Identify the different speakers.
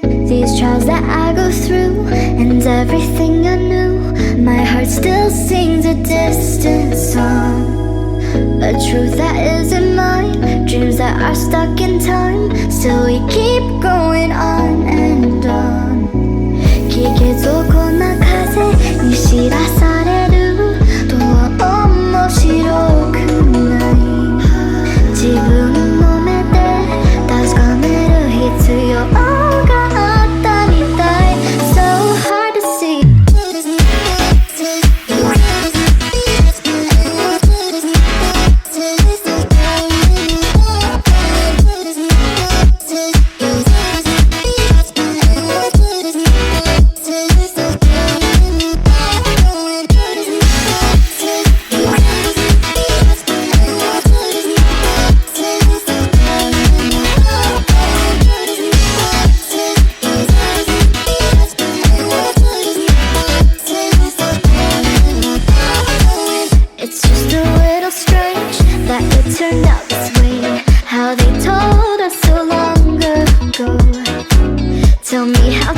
Speaker 1: These trials that I go through, and everything I knew, my heart still sings a distant song. A truth that isn't mine, dreams that are stuck in time. Still we keep going on and on. 季節こな風に知らされるとは面白くない。自分の目で確かめる必要があったみたい。So hard to see. It's just a little strange that it turned out this way. How they told us so long ago. Tell me how